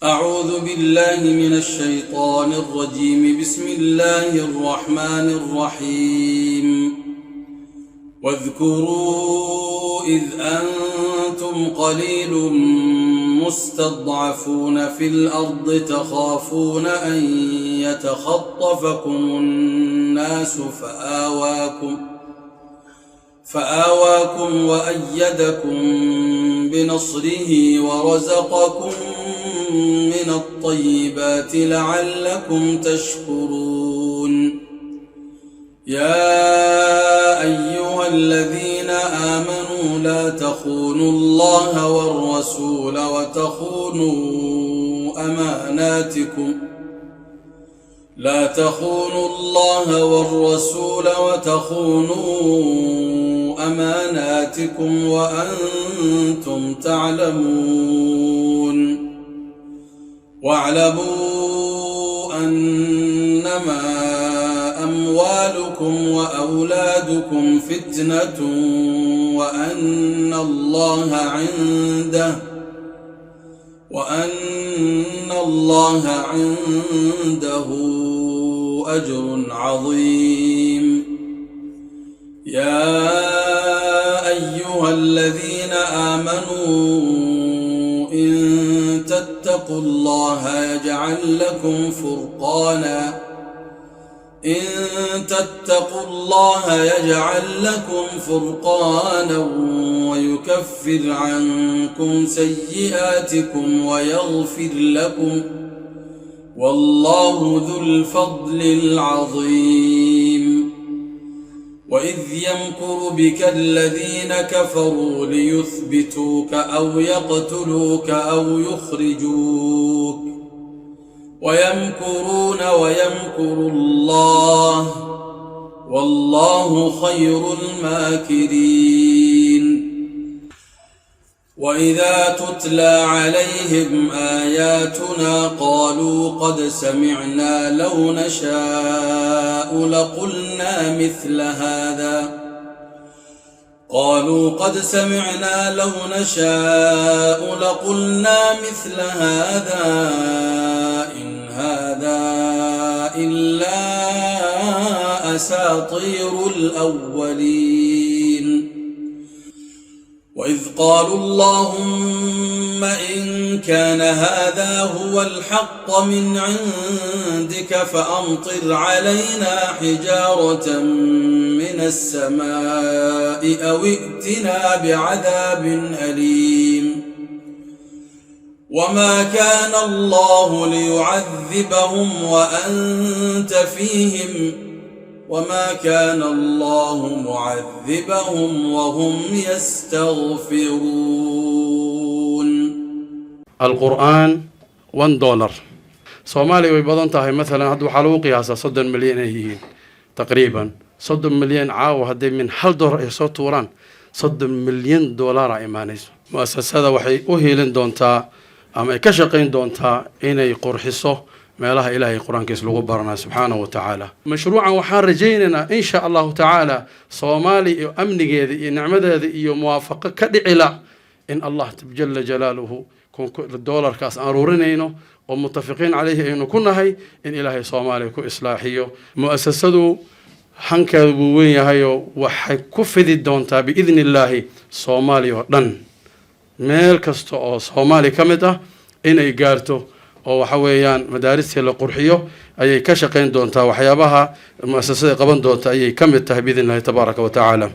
أعوذ بالله من الشيطان الرجيم. بسم الله الرحمن الرحيم. واذكروا إذ أنتم قليل مستضعفون في الأرض تخافون أن يتخطفكم الناس فآواكم وأيدكم بنصره ورزقكم من الطيبات لعلكم تشكرون. يا أيها الذين آمنوا لا تخونوا الله والرسول وتخونوا أماناتكم وأنتم تعلمون. واعلموا أنما أموالكم وأولادكم فتنة وأن الله عنده أجر عظيم. يا أيها الذين آمنوا إن تتقوا الله يجعل لكم فرقانا ويكفر عنكم سيئاتكم ويغفر لكم، والله ذو الفضل العظيم. وإذ يمكر بك الذين كفروا ليثبتوك أو يقتلوك أو يخرجوك ويمكرون ويمكر الله والله خير الماكرين. وإذا تتلى عليهم آياتنا قالوا قد سمعنا لو نشاء لقلنا مثل هذا إن هذا إلا أساطير الأولين. وإذ قالوا اللهم إن كان هذا هو الحق من عندك فأمطر علينا حجارة من السماء أو ائتنا بعذاب أليم. وما كان الله ليعذبهم وأنت فيهم وما كان الله معذبهم وهم يستغفرون. القرآن $1 Soomaaliya way badan tahay. Mesela hadda waxaa lagu qiyaasaa 30 milyan ay yihiin taqriiban 30 milyan caawa hadday min $1 ay soo tuuraan $30 milyan ay imaanayso. muasasada waxay u heelin doontaa ama ay ka shaqayn doontaa inay qurxiso meelaha ilaahay quraankiisa lagu baranaa subxaanahu wa tacaala. mashruucan waxaan rajaynaynaa insha allahu tacaala Soomaaliya iyo amnigeeda iyo nicmadeeda iyo muwaafaqo ka dhicila in Allah jalla jalaaluhu $1 aan ruurinayno oo mutafaqiin calayhi aynu ku nahay in ilaahay Soomaaliya ku islaaxiyo. muasasadu hankeedu buu weyn yahay oo waxay ku fidi doontaa biidnillaahi Soomaaliya oo dhan meel kasta oo Soomaaliya ka mid ah inay gaarto oo waxa weeyaan madaarista la qurxiyo ayay ka shaqayn doontaa. waxyaabaha muasasada qaban doonta ayay ka mid tahay biidnillaahi tabaaraka wa tacaala.